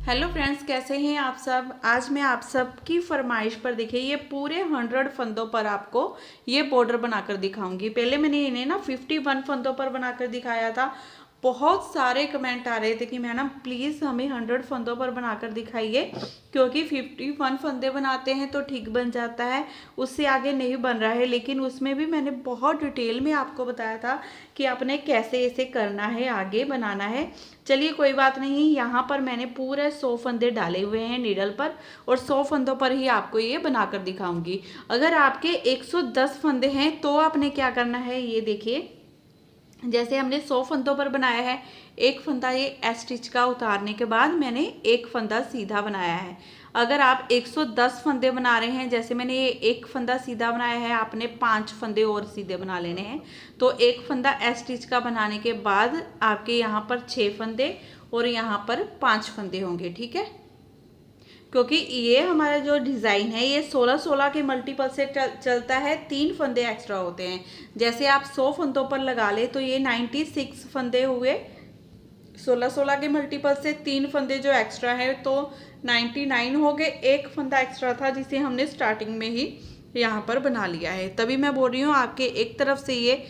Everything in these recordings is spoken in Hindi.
हेलो फ्रेंड्स, कैसे हैं आप सब। आज मैं आप सब की फरमाइश पर देखिए ये पूरे 100 फंदों पर आपको ये बॉर्डर बनाकर दिखाऊंगी। पहले मैंने इन्हें ना 51 फंदों पर बनाकर दिखाया था। बहुत सारे कमेंट आ रहे थे कि मैडम प्लीज़ हमें 100 फंदों पर बनाकर दिखाइए, क्योंकि 51 फंदे बनाते हैं तो ठीक बन जाता है, उससे आगे नहीं बन रहा है। लेकिन उसमें भी मैंने बहुत डिटेल में आपको बताया था कि आपने कैसे इसे करना है, आगे बनाना है। चलिए कोई बात नहीं, यहाँ पर मैंने पूरे 100 फंदे डाले हुए हैं नीडल पर, और 100 फंदों पर ही आपको ये बनाकर दिखाऊंगी। अगर आपके 110 फंदे हैं तो आपने क्या करना है, ये देखिए। जैसे हमने 100 फंदों पर बनाया है, एक फंदा ये एस स्टिच का उतारने के बाद मैंने एक फंदा सीधा बनाया है। अगर आप 110 फंदे बना रहे हैं, जैसे मैंने ये एक फंदा सीधा बनाया है, आपने 5 फंदे और सीधे बना लेने हैं। तो एक फंदा एस स्टिच का बनाने के बाद आपके यहाँ पर 6 फंदे और यहाँ पर 5 फंदे होंगे, ठीक है। क्योंकि ये हमारा जो डिज़ाइन है ये 16-16 के मल्टीपल से चलता है, 3 फंदे एक्स्ट्रा होते हैं। जैसे आप 100 फंदों पर लगा ले तो ये 96 फंदे हुए। 16-16 के मल्टीपल से 3 फंदे जो एक्स्ट्रा है तो 99 हो गए। एक फंदा एक्स्ट्रा था जिसे हमने स्टार्टिंग में ही यहाँ पर बना लिया है, तभी मैं बोल रही हूँ आपके एक तरफ से ये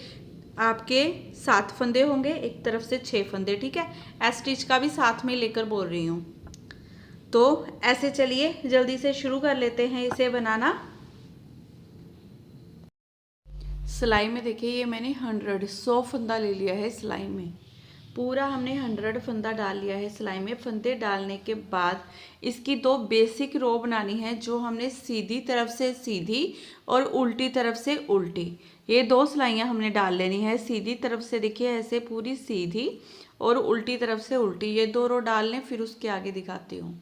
आपके 7 फंदे होंगे, एक तरफ से 6 फंदे, ठीक है। एस स्टिच का भी साथ में लेकर बोल रही हूँ। तो ऐसे चलिए जल्दी से शुरू कर लेते हैं इसे बनाना। सिलाई में देखिए ये मैंने 100 फंदा ले लिया है। सिलाई में पूरा हमने 100 फंदा डाल लिया है। सिलाई में फंदे डालने के बाद इसकी 2 बेसिक रो बनानी है, जो हमने सीधी तरफ से सीधी और उल्टी तरफ से उल्टी, ये 2 सिलाइयाँ हमने डाल लेनी है। सीधी तरफ से देखिए ऐसे पूरी सीधी, और उल्टी तरफ से उल्टी, ये 2 रो डाल लें, फिर उसके आगे दिखाती हूँ।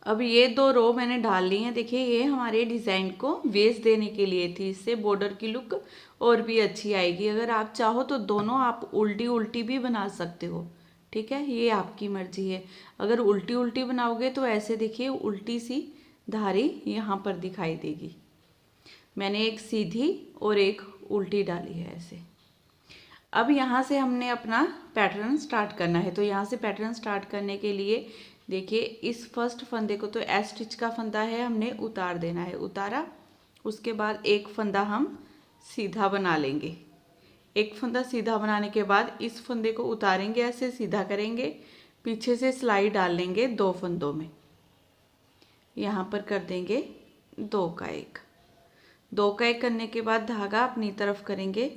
अब ये 2 रो मैंने डाल ली हैं। देखिए ये हमारे डिज़ाइन को बेस देने के लिए थी, इससे बॉर्डर की लुक और भी अच्छी आएगी। अगर आप चाहो तो दोनों आप उल्टी उल्टी भी बना सकते हो, ठीक है, ये आपकी मर्जी है। अगर उल्टी उल्टी बनाओगे तो ऐसे देखिए उल्टी सी धारी यहाँ पर दिखाई देगी। मैंने एक सीधी और एक उल्टी डाली है ऐसे। अब यहाँ से हमने अपना पैटर्न स्टार्ट करना है। तो यहाँ से पैटर्न स्टार्ट करने के लिए देखिए इस फर्स्ट फंदे को, तो एस स्टिच का फंदा है, हमने उतार देना है। उतारा, उसके बाद एक फंदा हम सीधा बना लेंगे। एक फंदा सीधा बनाने के बाद इस फंदे को उतारेंगे, ऐसे सीधा करेंगे, पीछे से सिलाई डाल लेंगे 2 फंदों में। यहाँ पर कर देंगे 2 का 1, 2 का 1 करने के बाद धागा अपनी तरफ करेंगे,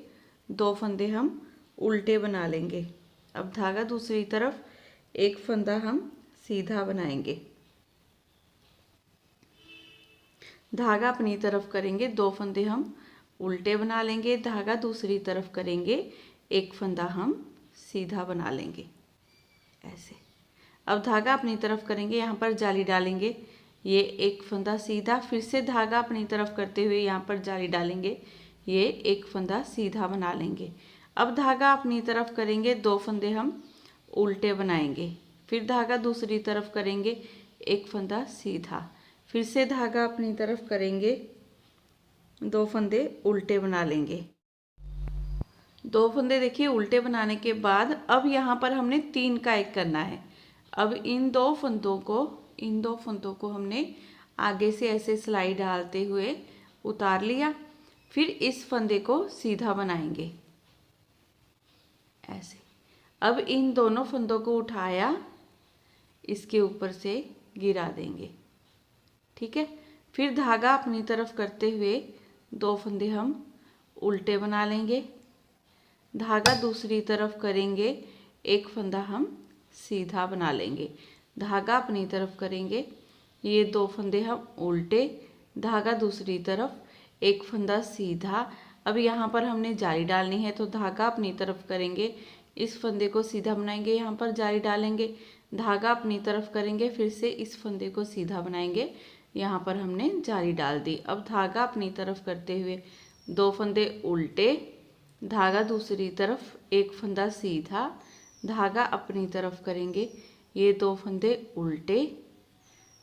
2 फंदे हम उल्टे बना लेंगे। अब धागा दूसरी तरफ, एक फंदा हम सीधा बनाएंगे, धागा अपनी तरफ करेंगे, 2 फंदे हम उल्टे बना लेंगे, धागा दूसरी तरफ करेंगे, एक फंदा हम सीधा बना लेंगे ऐसे। अब धागा अपनी तरफ करेंगे, यहाँ पर जाली डालेंगे, ये एक फंदा सीधा, फिर से धागा अपनी तरफ करते हुए यहाँ पर जाली डालेंगे, ये एक फंदा सीधा बना लेंगे। अब धागा अपनी तरफ करेंगे, 2 फंदे हम उल्टे बनाएंगे, फिर धागा दूसरी तरफ करेंगे, एक फंदा सीधा, फिर से धागा अपनी तरफ करेंगे, 2 फंदे उल्टे बना लेंगे। 2 फंदे देखिए उल्टे बनाने के बाद अब यहाँ पर हमने 3 का 1 करना है। अब इन 2 फंदों को हमने आगे से ऐसे सिलाई डालते हुए उतार लिया, फिर इस फंदे को सीधा बनाएंगे ऐसे। अब इन दोनों फंदों को उठाया, इसके ऊपर से गिरा देंगे, ठीक है। फिर धागा अपनी तरफ करते हुए 2 फंदे हम उल्टे बना लेंगे, धागा दूसरी तरफ करेंगे, एक फंदा हम सीधा बना लेंगे, धागा अपनी तरफ करेंगे, ये 2 फंदे हम उल्टे, धागा दूसरी तरफ, एक फंदा सीधा। अब यहाँ पर हमने जाली डालनी है, तो धागा अपनी तरफ करेंगे, इस फंदे को सीधा बनाएंगे, यहाँ पर जाली डालेंगे, धागा अपनी तरफ करेंगे, फिर से इस फंदे को सीधा बनाएंगे, यहाँ पर हमने जाली डाल दी। अब धागा अपनी तरफ करते हुए 2 फंदे उल्टे, धागा दूसरी तरफ, एक फंदा सीधा, धागा अपनी तरफ करेंगे, ये 2 फंदे उल्टे,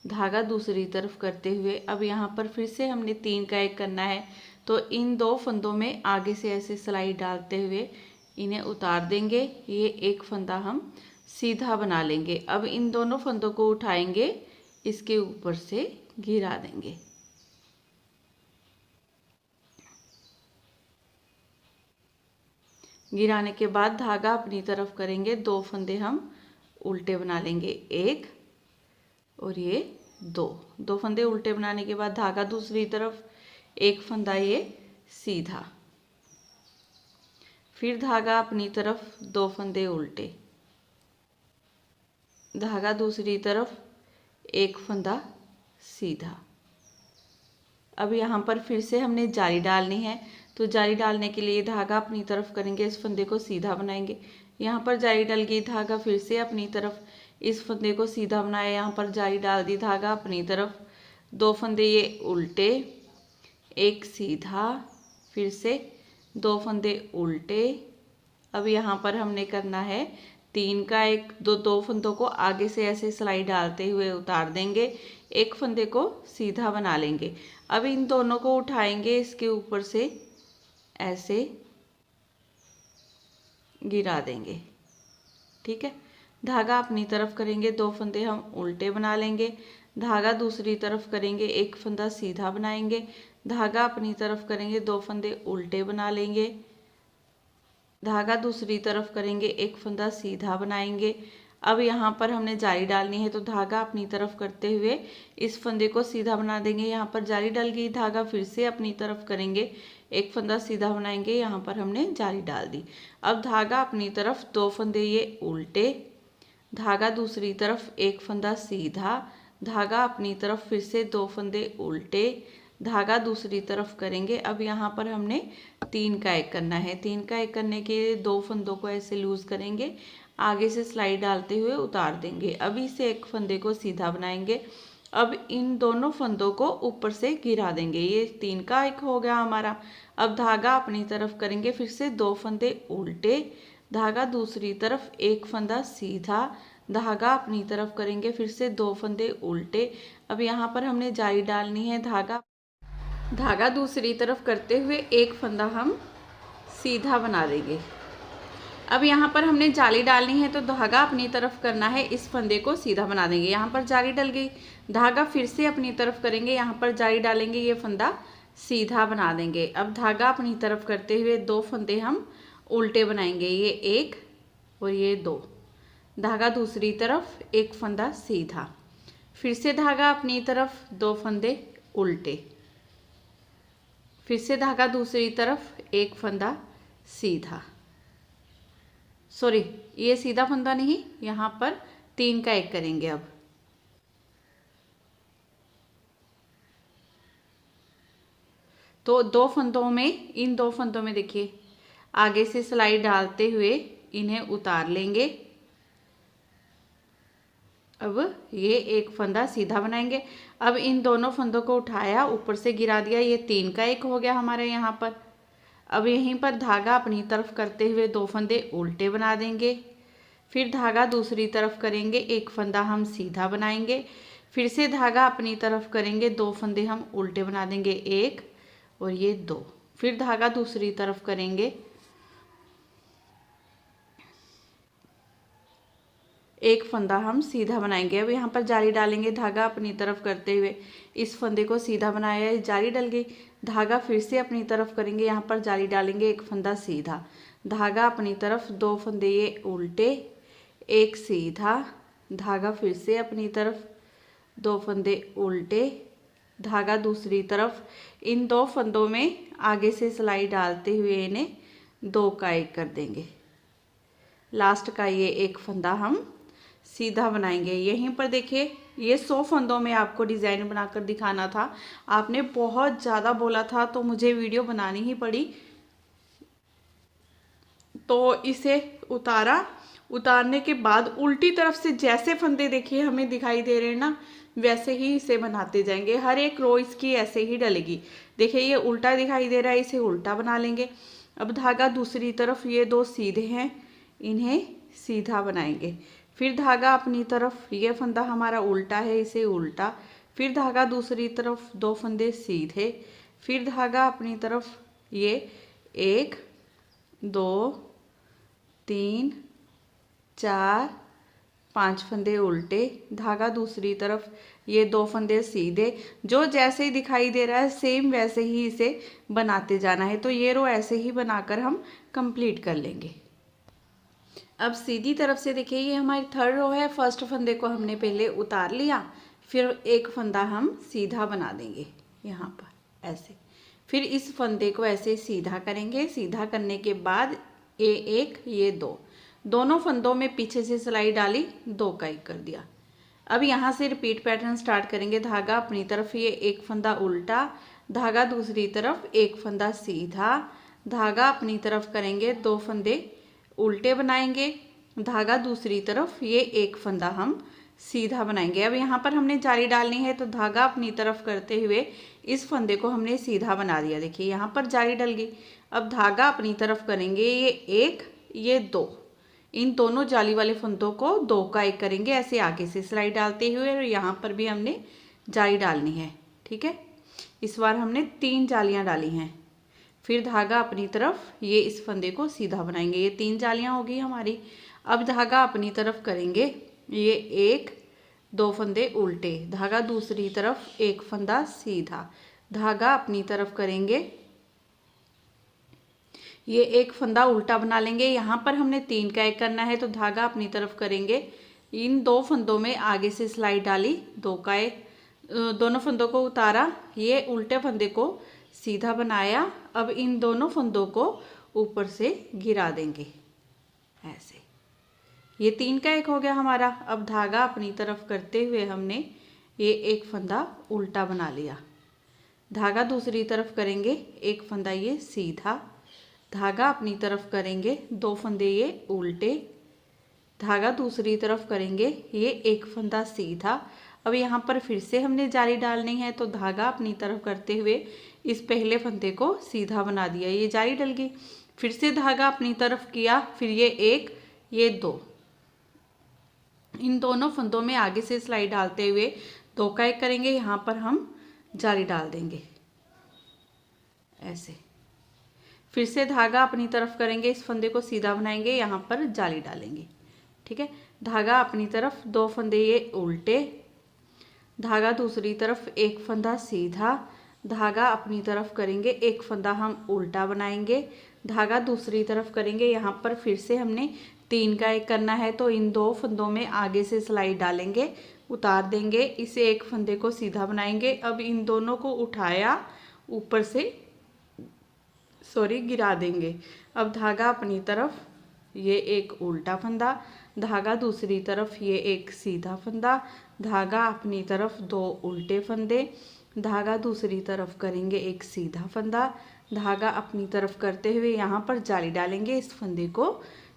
धागा दूसरी तरफ करते हुए अब यहाँ पर फिर से हमने 3 का 1 करना है। तो इन 2 फंदों में आगे से ऐसे सिलाई डालते हुए इन्हें उतार देंगे, ये एक फंदा हम सीधा बना लेंगे। अब इन दोनों फंदों को उठाएंगे, इसके ऊपर से गिरा देंगे। गिराने के बाद धागा अपनी तरफ करेंगे, 2 फंदे हम उल्टे बना लेंगे, एक और ये दो फंदे उल्टे बनाने के बाद धागा दूसरी तरफ, एक फंदा ये सीधा, फिर धागा अपनी तरफ, 2 फंदे उल्टे, धागा दूसरी तरफ, एक फंदा सीधा। अब यहाँ पर फिर से हमने जाली डालनी है, तो जाली डालने के लिए धागा अपनी तरफ करेंगे, इस फंदे को सीधा बनाएंगे। यहाँ पर जाली डल गई, धागा फिर से अपनी तरफ, इस फंदे को सीधा बनाया, यहाँ पर जाली डाल दी, धागा अपनी तरफ, 2 फंदे ये उल्टे, एक सीधा, फिर से 2 फंदे उल्टे। अब यहाँ पर हमने करना है 3 का 1, 2 फंदों को आगे से ऐसे सिलाई डालते हुए उतार देंगे, एक फंदे को सीधा बना लेंगे। अब इन दोनों को उठाएंगे, इसके ऊपर से ऐसे गिरा देंगे, ठीक है। धागा अपनी तरफ करेंगे, 2 फंदे हम उल्टे बना लेंगे, धागा दूसरी तरफ करेंगे, एक फंदा सीधा बनाएंगे, धागा अपनी तरफ करेंगे, 2 फंदे उल्टे बना लेंगे, धागा दूसरी तरफ करेंगे, एक फंदा सीधा बनाएंगे। अब यहाँ पर हमने जाली डालनी है, तो धागा अपनी तरफ करते हुए इस फंदे को सीधा बना देंगे। यहाँ पर जाली डल गई, धागा फिर से अपनी तरफ करेंगे, एक फंदा सीधा बनाएंगे, यहाँ पर हमने जाली डाल दी। अब धागा अपनी तरफ, 2 फंदे ये उल्टे, धागा दूसरी तरफ, एक फंदा सीधा, धागा अपनी तरफ, फिर से 2 फंदे उल्टे, धागा दूसरी तरफ करेंगे। अब यहाँ पर हमने 3 का 1 करना है। 3 का 1 करने के लिए 2 फंदों को ऐसे लूज करेंगे, आगे से सिलाई डालते हुए उतार देंगे। अब इस एक फंदे को सीधा बनाएंगे। अब इन दोनों फंदों को ऊपर से गिरा देंगे, ये 3 का 1 हो गया हमारा। अब धागा अपनी तरफ करेंगे, फिर से 2 फंदे उल्टे, धागा दूसरी तरफ, एक फंदा सीधा, धागा अपनी तरफ करेंगे, फिर से 2 फंदे उल्टे। अब यहाँ पर हमने जाली डालनी है, धागा दूसरी तरफ करते हुए एक फंदा हम सीधा बना देंगे। अब यहाँ पर हमने जाली डालनी है, तो धागा अपनी तरफ करना है, इस फंदे को सीधा बना देंगे। यहाँ पर जाली डल गई, धागा फिर से अपनी तरफ करेंगे, यहाँ पर जाली डालेंगे, ये फंदा सीधा बना देंगे। अब धागा अपनी तरफ करते हुए 2 फंदे हम उल्टे बनाएंगे, ये 1 और ये 2, धागा दूसरी तरफ, एक फंदा सीधा, फिर से धागा अपनी तरफ, 2 फंदे उल्टे, फिर से धागा दूसरी तरफ, एक फंदा सीधा, सॉरी ये सीधा फंदा नहीं, यहाँ पर 3 का 1 करेंगे। अब तो 2 फंदों में, इन 2 फंदों में देखिए आगे से सिलाई डालते हुए इन्हें उतार लेंगे। अब ये एक फंदा सीधा बनाएंगे। अब इन दोनों फंदों को उठाया, ऊपर से गिरा दिया, ये 3 का 1 हो गया हमारे यहाँ पर। अब यहीं पर धागा अपनी तरफ करते हुए 2 फंदे उल्टे बना देंगे, फिर धागा दूसरी तरफ करेंगे, एक फंदा हम सीधा बनाएंगे, फिर से धागा अपनी तरफ करेंगे, 2 फंदे हम उल्टे बना देंगे, 1 और ये 2, फिर धागा दूसरी तरफ करेंगे, एक फंदा हम सीधा बनाएंगे। अब यहाँ पर जाली डालेंगे, धागा अपनी तरफ करते हुए इस फंदे को सीधा बनाया, जाली डल गई, धागा फिर से अपनी तरफ करेंगे, यहाँ पर जाली डालेंगे, एक फंदा सीधा, धागा अपनी तरफ, 2 फंदे ये उल्टे, एक सीधा, धागा फिर से अपनी तरफ, 2 फंदे उल्टे, धागा दूसरी तरफ। इन 2 फंदों में आगे से सिलाई डालते हुए इन्हें 2 का 1 कर देंगे। लास्ट का ये एक फंदा हम सीधा बनाएंगे। यहीं पर देखिए, ये 100 फंदों में आपको डिज़ाइन बनाकर दिखाना था। आपने बहुत ज़्यादा बोला था, तो मुझे वीडियो बनानी ही पड़ी। तो इसे उतारने के बाद उल्टी तरफ से जैसे फंदे देखिए हमें दिखाई दे रहे हैं ना, वैसे ही इसे बनाते जाएंगे। हर एक रो इसकी ऐसे ही डलेगी। देखिए ये उल्टा दिखाई दे रहा है, इसे उल्टा बना लेंगे। अब धागा दूसरी तरफ, ये 2 सीधे हैं, इन्हें सीधा बनाएंगे, फिर धागा अपनी तरफ, ये फंदा हमारा उल्टा है, इसे उल्टा, फिर धागा दूसरी तरफ, 2 फंदे सीधे, फिर धागा अपनी तरफ, ये 1 2 3 4 5 फंदे उल्टे, धागा दूसरी तरफ, ये 2 फंदे सीधे। जो जैसे ही दिखाई दे रहा है सेम वैसे ही इसे बनाते जाना है। तो ये रो ऐसे ही बनाकर हम कंप्लीट कर लेंगे। अब सीधी तरफ से देखिए, ये हमारी थर्ड रो है। फर्स्ट फंदे को हमने पहले उतार लिया, फिर एक फंदा हम सीधा बना देंगे यहाँ पर ऐसे। फिर इस फंदे को ऐसे सीधा करेंगे। सीधा करने के बाद ये एक, ये दो, दोनों फंदों में पीछे से सिलाई डाली, 2 का 1 कर दिया। अब यहाँ से रिपीट पैटर्न स्टार्ट करेंगे। धागा अपनी तरफ, ये एक फंदा उल्टा, धागा दूसरी तरफ, एक फंदा सीधा, धागा अपनी तरफ करेंगे, 2 फंदे उल्टे बनाएंगे, धागा दूसरी तरफ, ये एक फंदा हम सीधा बनाएंगे। अब यहाँ पर हमने जाली डालनी है, तो धागा अपनी तरफ करते हुए इस फंदे को हमने सीधा बना दिया। देखिए यहाँ पर जाली डल गई। अब धागा अपनी तरफ करेंगे, ये एक, ये दो, इन दोनों जाली वाले फंदों को 2 का 1 करेंगे ऐसे आगे से सिलाई डालते हुए। और यहाँ पर भी हमने जाली डालनी है। ठीक है, इस बार हमने 3 जालियाँ डाली हैं। फिर धागा अपनी तरफ, ये इस फंदे को सीधा बनाएंगे। ये 3 जालियाँ होगी हमारी। अब धागा अपनी तरफ करेंगे, ये एक, 2 फंदे उल्टे, धागा दूसरी तरफ, एक फंदा सीधा, धागा अपनी तरफ करेंगे, ये एक फंदा उल्टा बना लेंगे। यहाँ पर हमने 3 का 1 करना है, तो धागा अपनी तरफ करेंगे, इन 2 फंदों में आगे से सिलाई डाली, 2 का 1, दोनों फंदों को उतारा, ये उल्टे फंदे को सीधा बनाया। अब इन दोनों फंदों को ऊपर से गिरा देंगे ऐसे। ये 3 का 1 हो गया हमारा। अब धागा अपनी तरफ करते हुए हमने ये एक फंदा उल्टा बना लिया, धागा दूसरी तरफ करेंगे, एक फंदा ये सीधा, धागा अपनी तरफ करेंगे, 2 फंदे ये उल्टे, धागा दूसरी तरफ करेंगे, ये एक फंदा सीधा। अब यहाँ पर फिर से हमने जाली डालनी है, तो धागा अपनी तरफ करते हुए इस पहले फंदे को सीधा बना दिया, ये जाली डल गई। फिर से धागा अपनी तरफ किया, फिर ये एक, ये 2, इन दोनों फंदों में आगे से सिलाई डालते हुए 2 का 1 करेंगे। यहाँ पर हम जाली डाल देंगे ऐसे। फिर से धागा अपनी तरफ करेंगे, इस फंदे को सीधा बनाएंगे, यहाँ पर जाली डालेंगे। ठीक है, धागा अपनी तरफ, 2 फंदे ये उल्टे, धागा दूसरी तरफ, एक फंदा सीधा, धागा अपनी तरफ करेंगे, एक फंदा हम उल्टा बनाएंगे, धागा दूसरी तरफ करेंगे। यहाँ पर फिर से हमने 3 का 1 करना है, तो इन 2 फंदों में आगे से सिलाई डालेंगे, उतार देंगे, इसे एक फंदे को सीधा बनाएंगे। अब इन दोनों को उठाया, ऊपर से गिरा देंगे। अब धागा अपनी तरफ, ये एक उल्टा फंदा, धागा दूसरी तरफ, ये एक सीधा फंदा, धागा अपनी तरफ, 2 उल्टे फंदे, धागा दूसरी तरफ करेंगे, एक सीधा फंदा, धागा अपनी तरफ करते हुए यहाँ पर जाली डालेंगे, इस फंदे को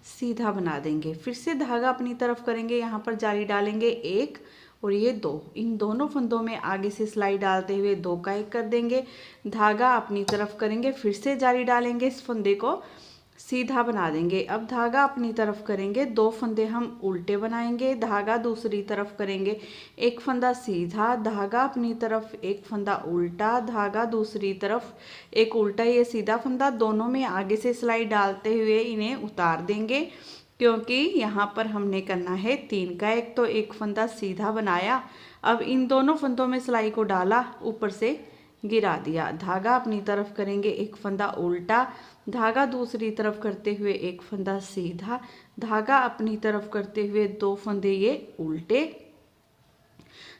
सीधा बना देंगे। फिर से धागा अपनी तरफ करेंगे, यहाँ पर जाली डालेंगे, एक और ये 2, इन दोनों फंदों में आगे से सिलाई डालते हुए 2 का 1 कर देंगे, धागा अपनी तरफ करेंगे, फिर से जाली डालेंगे, इस फंदे को सीधा बना देंगे। अब धागा अपनी तरफ करेंगे, 2 फंदे हम उल्टे बनाएंगे, धागा दूसरी तरफ करेंगे, एक फंदा सीधा, धागा अपनी तरफ, एक फंदा उल्टा, धागा दूसरी तरफ, एक उल्टा, ये सीधा फंदा, दोनों में आगे से सिलाई डालते हुए इन्हें उतार देंगे, क्योंकि यहाँ पर हमने करना है 3 का 1, तो एक फंदा सीधा बनाया। अब इन दोनों फंदों में सिलाई को डाला, ऊपर से गिरा दिया, धागा अपनी तरफ करेंगे, एक फंदा उल्टा, धागा दूसरी तरफ करते हुए एक फंदा सीधा, धागा अपनी तरफ करते हुए 2 फंदे ये उल्टे,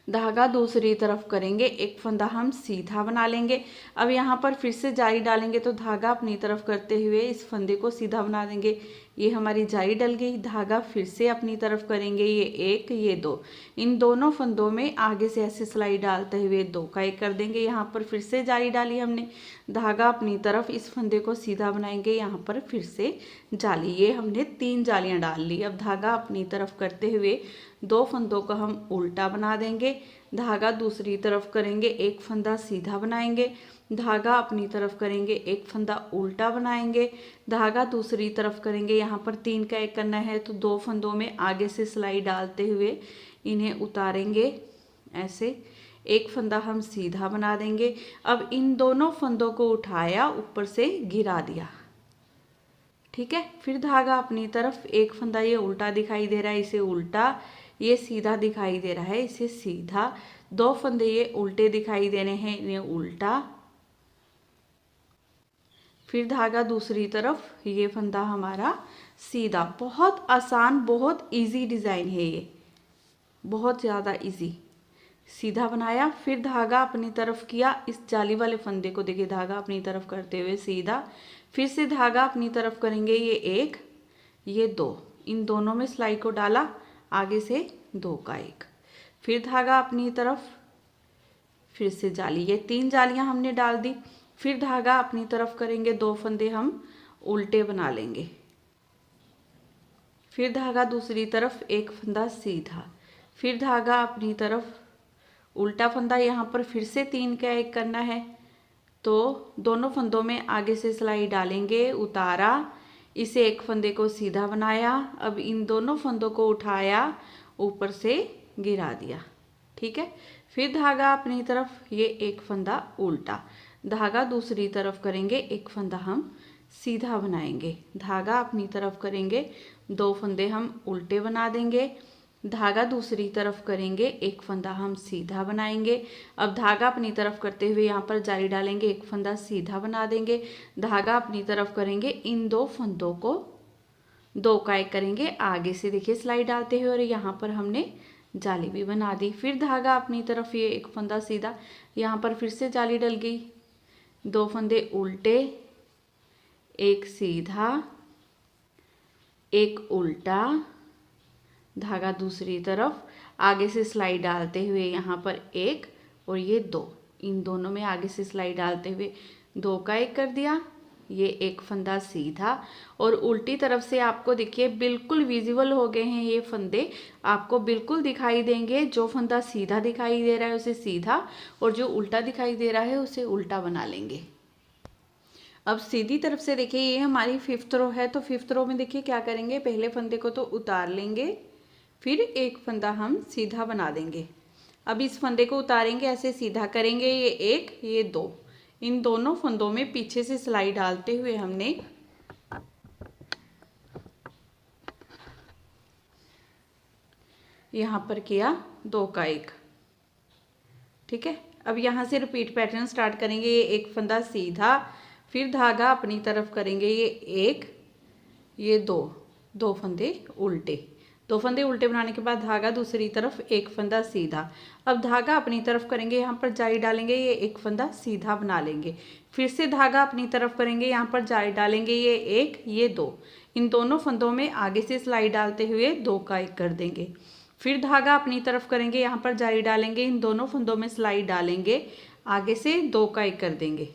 धागा दूसरी तरफ करेंगे, एक फंदा हम सीधा बना लेंगे। अब यहाँ पर फिर से जाली डालेंगे, तो धागा अपनी तरफ करते हुए इस फंदे को सीधा बना देंगे, ये हमारी जाली डल गई। धागा फिर से अपनी तरफ करेंगे, ये एक, ये 2, इन दोनों फंदों में आगे से ऐसे सिलाई डालते हुए 2 का 1 कर देंगे। यहाँ पर फिर से जाली डाली हमने, धागा अपनी तरफ, इस फंदे को सीधा बनाएंगे, यहाँ पर फिर से जाली, ये हमने 3 जालियाँ डाल ली। अब धागा अपनी तरफ करते हुए 2 फंदों को हम उल्टा बना देंगे, धागा दूसरी तरफ करेंगे, एक फंदा सीधा बनाएंगे, धागा अपनी तरफ करेंगे, एक फंदा उल्टा बनाएंगे, धागा दूसरी तरफ करेंगे, यहाँ पर 3 का 1 करना है, तो 2 फंदों में आगे से सिलाई डालते हुए इन्हें उतारेंगे ऐसे, एक फंदा हम सीधा बना देंगे। अब इन दोनों फंदों को उठाया, ऊपर से गिरा दिया। ठीक है, फिर धागा अपनी तरफ, एक फंदा ये उल्टा दिखाई दे रहा है, इसे उल्टा, ये सीधा दिखाई दे रहा है, इसे सीधा। 2 फंदे ये उल्टे दिखाई दे रहे हैं, इन्हें उल्टा। फिर धागा दूसरी तरफ, ये फंदा हमारा सीधा। बहुत आसान, बहुत इजी डिज़ाइन है ये, बहुत ज़्यादा इजी। सीधा बनाया, फिर धागा अपनी तरफ किया, इस जाली वाले फंदे को देखिए, धागा अपनी तरफ करते हुए सीधा। फिर से धागा अपनी तरफ करेंगे, ये 1 ये 2, इन दोनों में सिलाई को डाला, आगे से 2 का 1। फिर धागा अपनी तरफ, फिर से जाली, ये 3 जालियां हमने डाल दी। फिर धागा अपनी तरफ करेंगे, 2 फंदे हम उल्टे बना लेंगे। फिर धागा दूसरी तरफ, 1 फंदा सीधा। फिर धागा अपनी तरफ, उल्टा फंदा, यहाँ पर फिर से 3 का 1 करना है। तो दोनों फंदों में आगे से सिलाई डालेंगे, उतारा, इसे 1 फंदे को सीधा बनाया। अब इन दोनों फंदों को उठाया, ऊपर से गिरा दिया, ठीक है। फिर धागा अपनी तरफ, ये 1 फंदा उल्टा, धागा दूसरी तरफ करेंगे, 1 फंदा हम सीधा बनाएंगे। धागा अपनी तरफ करेंगे, 2 फंदे हम उल्टे बना देंगे। धागा दूसरी तरफ करेंगे, 1 फंदा हम सीधा बनाएंगे। अब धागा अपनी तरफ करते हुए यहाँ पर जाली डालेंगे, 1 फंदा सीधा बना देंगे। धागा अपनी तरफ करेंगे, इन 2 फंदों को 2 का 1 करेंगे, आगे से देखिए सिलाई डालते हुए, और यहाँ पर हमने जाली भी बना दी। फिर धागा अपनी तरफ, ये 1 फंदा सीधा, यहाँ पर फिर से जाली डल गई, 2 फंदे उल्टे, 1 सीधा, 1 उल्टा, धागा दूसरी तरफ, आगे से सिलाई डालते हुए यहाँ पर 1 और ये 2, इन दोनों में आगे से सिलाई डालते हुए 2 का 1 कर दिया। ये 1 फंदा सीधा, और उल्टी तरफ से आपको देखिए बिल्कुल विजिबल हो गए हैं ये फंदे, आपको बिल्कुल दिखाई देंगे। जो फंदा सीधा दिखाई दे रहा है उसे सीधा, और जो उल्टा दिखाई दे रहा है उसे उल्टा बना लेंगे। अब सीधी तरफ से देखिए, ये हमारी 5th रो है, तो 5th रो में देखिए क्या करेंगे, पहले फंदे को तो उतार लेंगे, फिर 1 फंदा हम सीधा बना देंगे। अब इस फंदे को उतारेंगे, ऐसे सीधा करेंगे, ये 1 ये 2, इन दोनों फंदों में पीछे से सिलाई डालते हुए हमने यहाँ पर किया 2 का 1, ठीक है। अब यहाँ से रिपीट पैटर्न स्टार्ट करेंगे, ये 1 फंदा सीधा, फिर धागा अपनी तरफ करेंगे, ये 1 ये 2 फंदे उल्टे, 2 फंदे उल्टे बनाने के बाद धागा दूसरी तरफ, 1 फंदा सीधा। अब धागा अपनी तरफ करेंगे, यहाँ पर जाली डालेंगे, ये 1 फंदा सीधा बना लेंगे। फिर से धागा अपनी तरफ करेंगे, यहाँ पर जाली डालेंगे, ये 1 ये 2, इन दोनों फंदों में आगे से सिलाई डालते हुए 2 का 1 कर देंगे। फिर धागा अपनी तरफ करेंगे, यहाँ पर जाली डालेंगे, इन दोनों फंदों में सिलाई डालेंगे, आगे से 2 का 1 कर देंगे।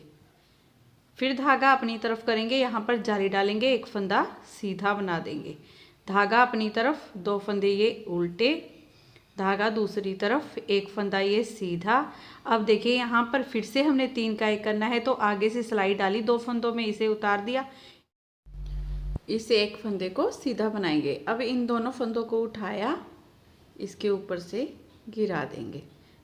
फिर धागा अपनी तरफ करेंगे, यहाँ पर जाली डालेंगे, 1 फंदा सीधा बना देंगे। धागा अपनी तरफ, 2 फंदे ये उल्टे, धागा दूसरी तरफ, 1 फंदा ये सीधा। अब देखिए यहाँ पर फिर से हमने 3 का 1 करना है, तो आगे से सिलाई डाली 2 फंदों में, इसे उतार दिया, इसे 1 फंदे को सीधा बनाएंगे। अब इन दोनों फंदों को उठाया, इसके ऊपर से गिरा देंगे।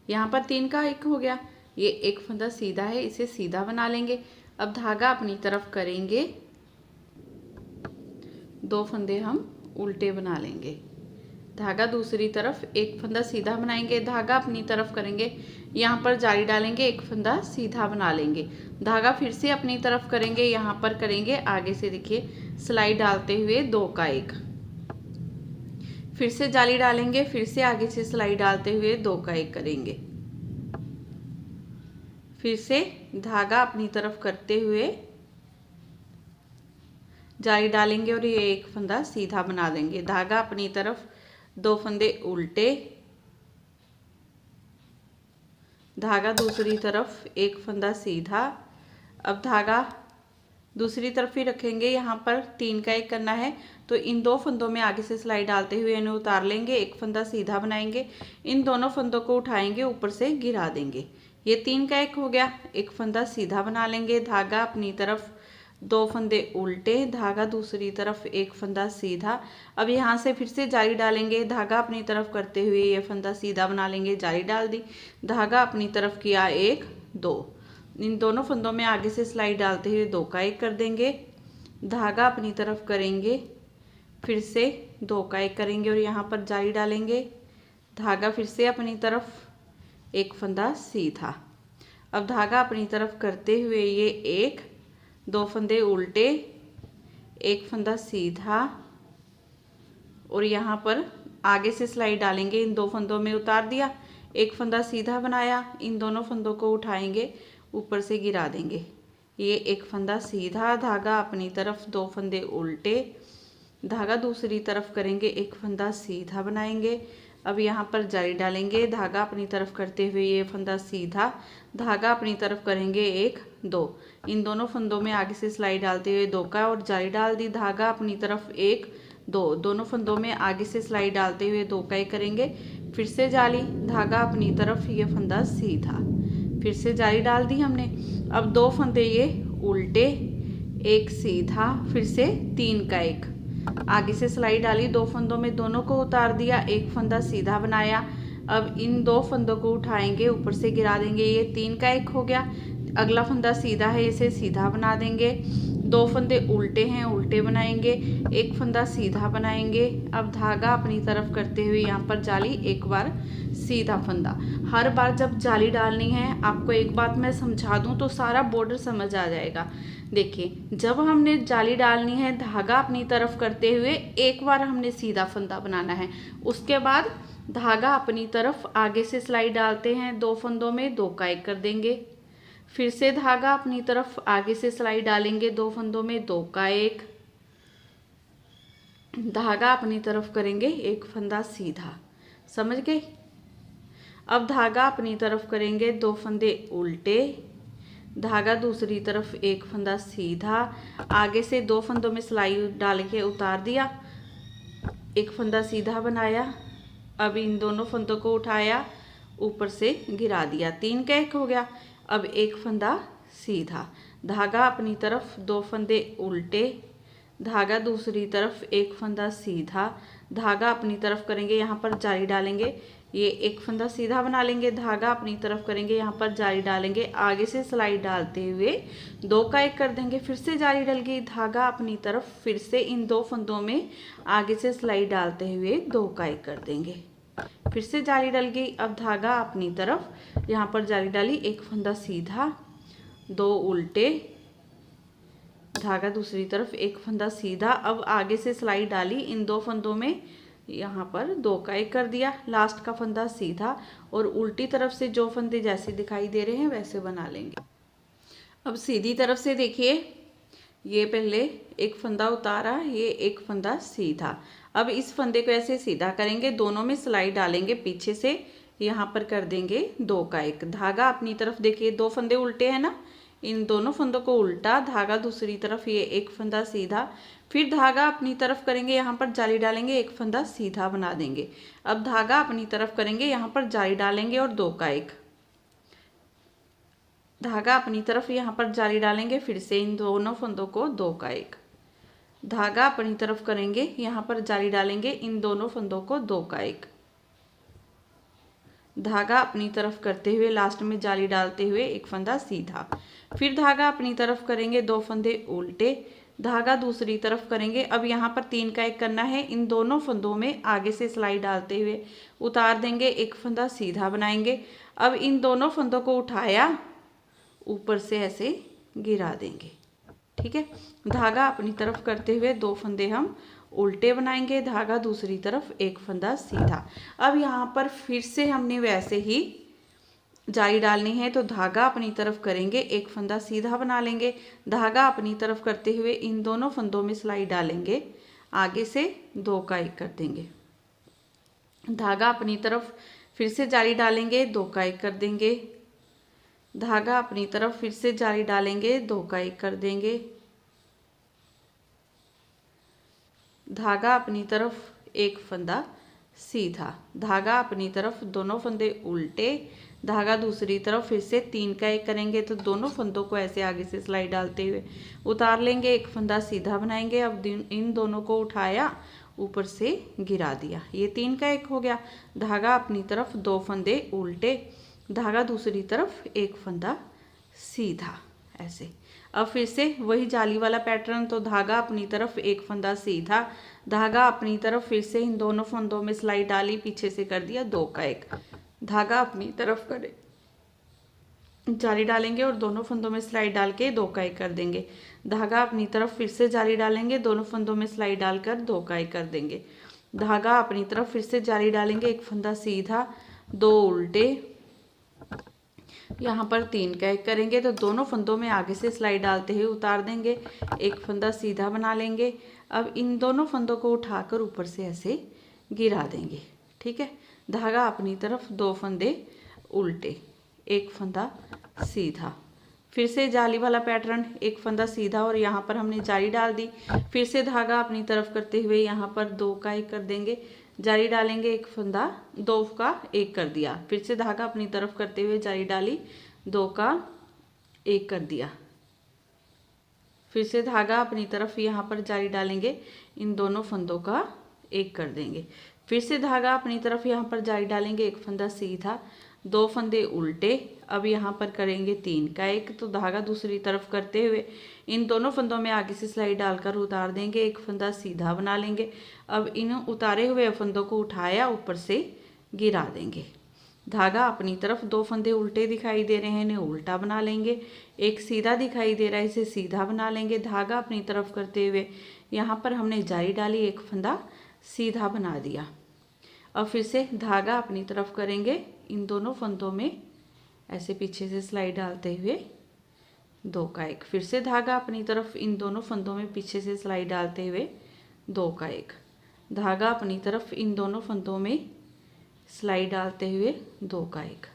यहाँ पर 3 का 1 हो गया, ये 1 फंदा सीधा है, इसे सीधा बना लेंगे। अब धागा अपनी तरफ करेंगे, 2 फंदे हम उल्टे बना लेंगे। धागा दूसरी तरफ, 1 फंदा सीधा बनाएंगे, धागा अपनी तरफ करेंगे, यहाँ पर जाली डालेंगे, 1 फंदा सीधा बना लेंगे। धागा फिर से अपनी तरफ करेंगे, यहाँ पर करेंगे, आगे से देखिए सिलाई डालते हुए 2 का 1, फिर से जाली डालेंगे, फिर से आगे से सिलाई डालते हुए 2 का 1 करेंगे। फिर से धागा अपनी तरफ करते हुए जाली डालेंगे, और ये 1 फंदा सीधा बना देंगे। धागा अपनी तरफ, 2 फंदे उल्टे, धागा दूसरी तरफ, 1 फंदा सीधा। अब धागा दूसरी तरफ ही रखेंगे, यहाँ पर 3 का 1 करना है, तो इन 2 फंदों में आगे से सिलाई डालते हुए इन्हें उतार लेंगे, 1 फंदा सीधा बनाएंगे, इन दोनों फंदों को उठाएंगे, ऊपर से गिरा देंगे। ये 3 का 1 हो गया, 1 फंदा सीधा बना लेंगे, धागा अपनी तरफ, 2 फंदे उल्टे, धागा दूसरी तरफ, 1 फंदा सीधा। अब यहाँ से फिर से जाली डालेंगे, धागा अपनी तरफ करते हुए ये फंदा सीधा बना लेंगे, जाली डाल दी, धागा अपनी तरफ किया 1 2, इन दोनों फंदों में आगे से सिलाई डालते हुए 2 का 1 कर देंगे। धागा अपनी तरफ करेंगे, फिर से 2 का 1 करेंगे, और यहाँ पर जाली डालेंगे, धागा फिर से अपनी तरफ, एक फंदा सीधा। अब धागा अपनी तरफ करते हुए ये एक, दो फंदे उल्टे, एक फंदा सीधा और यहाँ पर आगे से सिलाई डालेंगे, इन दो फंदों में उतार दिया, एक फंदा सीधा बनाया, इन दोनों फंदों को उठाएंगे, ऊपर से गिरा देंगे। ये एक फंदा सीधा, धागा अपनी तरफ, दो फंदे उल्टे, धागा दूसरी तरफ करेंगे, एक फंदा सीधा बनाएंगे। अब यहाँ पर जाली डालेंगे, धागा अपनी तरफ करते हुए ये फंदा सीधा, धागा अपनी तरफ करेंगे एक, दो, इन दोनों फंदों में आगे से सिलाई डालते हुए दो का और जाली डाल दी, धागा अपनी तरफ एक, दो, दोनों फंदों में आगे से सिलाई डालते हुए दो का एक करेंगे, फिर से जाली, धागा अपनी तरफ, ये फंदा सीधा, फिर से जाली डाल दी हमने। अब दो फंदे ये उल्टे, एक सीधा, फिर से तीन का एक, आगे से सिलाई डाली, दो फंदों में दोनों को उतार दिया, एक फंदा सीधा बनाया। अब इन दो फंदों को उठाएंगे, ऊपर से गिरा देंगे, ये तीन का एक हो गया। अगला फंदा सीधा है, इसे सीधा बना देंगे, दो फंदे उल्टे हैं, उल्टे बनाएंगे, एक फंदा सीधा बनाएंगे। अब धागा अपनी तरफ करते हुए यहाँ पर जाली, एक बार सीधा फंदा। हर बार जब जाली डालनी है, आपको एक बात मैं समझा दूं तो सारा बॉर्डर समझ आ जाएगा। देखिए, जब हमने जाली डालनी है, धागा अपनी तरफ करते हुए एक बार हमने सीधा फंदा बनाना है, उसके बाद धागा अपनी तरफ आगे से सिलाई डालते हैं, दो फंदों में दो का एक कर देंगे, फिर से धागा अपनी तरफ आगे से सिलाई डालेंगे, दो फंदों में दो का एक, धागा अपनी तरफ करेंगे, एक फंदा सीधा, समझ गए। अब धागा अपनी तरफ करेंगे, दो फंदे उल्टे, धागा दूसरी तरफ, एक फंदा सीधा, आगे से दो फंदों में सिलाई डाल के उतार दिया, एक फंदा सीधा बनाया। अब इन दोनों फंदों को उठाया, ऊपर से गिरा दिया, तीन का एक हो गया। अब एक फंदा सीधा, धागा अपनी तरफ, दो फंदे उल्टे, धागा दूसरी तरफ, एक फंदा सीधा, धागा अपनी तरफ करेंगे, यहाँ पर जाली डालेंगे, ये एक फंदा सीधा बना लेंगे, धागा अपनी तरफ करेंगे, यहाँ पर जाली डालेंगे, आगे से सिलाई डालते हुए दो का एक कर देंगे, फिर से जाली डल गई, धागा अपनी तरफ, फिर से इन दो फंदों में आगे से सिलाई डालते हुए दो का एक कर देंगे, फिर से जाली डल गई। अब धागा अपनी तरफ, यहाँ पर जाली डाली, एक फंदा सीधा, दो उल्टे, धागा दूसरी तरफ, एक फंदा सीधा। अब आगे से सिलाई डाली, इन दो फंदों में यहाँ पर दो का एक कर दिया, लास्ट का फंदा सीधा और उल्टी तरफ से जो फंदे जैसे दिखाई दे रहे हैं वैसे बना लेंगे। अब सीधी तरफ से देखिए, ये पहले एक फंदा उतारा, ये एक फंदा सीधा। अब इस फंदे को ऐसे सीधा करेंगे, दोनों में सिलाई डालेंगे, पीछे से यहाँ पर कर देंगे दो का एक, धागा अपनी तरफ देखिए, दो फंदे उल्टे हैं ना, इन दोनों फंदों को उल्टा, धागा दूसरी तरफ, ये एक फंदा सीधा, फिर धागा अपनी तरफ करेंगे, यहाँ पर जाली डालेंगे, एक फंदा सीधा बना देंगे। अब धागा अपनी तरफ करेंगे, यहाँ पर जाली डालेंगे और दो का एक, धागा अपनी तरफ, यहाँ पर जाली डालेंगे, फिर से इन दोनों फंदों को दो का एक, धागा अपनी तरफ करेंगे, यहाँ पर जाली डालेंगे, इन दोनों फंदों को दो का एक, धागा अपनी तरफ करते हुए लास्ट में जाली डालते हुए एक फंदा सीधा, फिर धागा अपनी तरफ करेंगे, दो फंदे उल्टे, धागा दूसरी तरफ करेंगे। अब यहाँ पर तीन का एक करना है, इन दोनों फंदों में आगे से सिलाई डालते हुए उतार देंगे, एक फंदा सीधा बनाएंगे। अब इन दोनों फंदों को उठाया, ऊपर से ऐसे गिरा देंगे, ठीक है। धागा अपनी तरफ करते हुए दो फंदे हम उल्टे बनाएंगे, धागा दूसरी तरफ, एक फंदा सीधा। अब यहाँ पर फिर से हमने वैसे ही जाली डालनी है, तो धागा अपनी तरफ करेंगे, एक फंदा सीधा बना लेंगे, धागा अपनी तरफ करते हुए इन दोनों फंदों में सिलाई डालेंगे, आगे से दो का एक कर देंगे, धागा अपनी तरफ, फिर से जाली डालेंगे, दो का एक कर देंगे, धागा अपनी तरफ, फिर से जाली डालेंगे, दो का एक कर देंगे, धागा अपनी तरफ, एक फंदा सीधा, धागा अपनी तरफ, दोनों फंदे उल्टे, धागा दूसरी तरफ, फिर से तीन का एक करेंगे, तो दोनों फंदों को ऐसे आगे से सिलाई डालते हुए उतार लेंगे, एक फंदा सीधा बनाएंगे। अब इन दोनों को उठाया, ऊपर से गिरा दिया, ये तीन का एक हो गया, धागा अपनी तरफ, दो फंदे उल्टे, धागा दूसरी तरफ, एक फंदा सीधा, ऐसे। अब फिर से वही जाली वाला पैटर्न, तो धागा अपनी तरफ एक फंदा सीधा, धागा अपनी तरफ, फिर से इन दोनों फंदों में सिलाई डाली, पीछे से कर दिया 2 का 1, धागा अपनी तरफ करे, जाली डालेंगे और दोनों फंदों में सिलाई डाल के 2 का 1 कर देंगे, धागा अपनी तरफ, फिर से जाली डालेंगे, दोनों फंदों में सिलाई डालकर 2 का 1 कर देंगे, धागा अपनी तरफ, फिर से जाली डालेंगे, एक फंदा सीधा, 2 उल्टे, यहाँ पर 3 का 1 करेंगे, तो दोनों फंदों में आगे से सिलाई डालते हुए उतार देंगे, एक फंदा सीधा बना लेंगे। अब इन दोनों फंदों को उठाकर ऊपर से ऐसे गिरा देंगे। ठीक है, धागा अपनी तरफ, 2 फंदे उल्टे, एक फंदा सीधा, फिर से जाली वाला पैटर्न, एक फंदा सीधा और यहाँ पर हमने जाली डाल दी, फिर से धागा अपनी तरफ करते हुए यहाँ पर 2 का 1 कर देंगे, जाली डालेंगे, एक फंदा 2 का 1 कर दिया, फिर से धागा अपनी तरफ करते हुए जाली डाली, 2 का 1 कर दिया, फिर से धागा अपनी तरफ यहाँ पर जाली डालेंगे, इन दोनों फंदों का 1 कर देंगे, फिर से धागा अपनी तरफ यहाँ पर जाली डालेंगे, एक फंदा सीधा, 2 फंदे उल्टे, अब यहाँ पर करेंगे 3 का 1, तो धागा दूसरी तरफ करते हुए इन दोनों फंदों में आगे से सिलाई डालकर उतार देंगे, एक फंदा सीधा बना लेंगे। अब इन उतारे हुए फंदों को उठाया, ऊपर से गिरा देंगे, धागा अपनी तरफ, 2 फंदे उल्टे दिखाई दे रहे हैं, इन्हें उल्टा बना लेंगे, एक सीधा दिखाई दे रहा है, इसे सीधा बना लेंगे, धागा अपनी तरफ करते हुए यहाँ पर हमने जाली डाली, एक फंदा सीधा बना दिया। अब फिर से धागा अपनी तरफ करेंगे, इन दोनों फंदों में ऐसे पीछे से सिलाई डालते हुए 2 का 1, फिर से धागा अपनी तरफ, इन दोनों फंदों में पीछे से सिलाई डालते हुए 2 का 1, धागा अपनी तरफ, इन दोनों फंदों में सिलाई डालते हुए 2 का 1,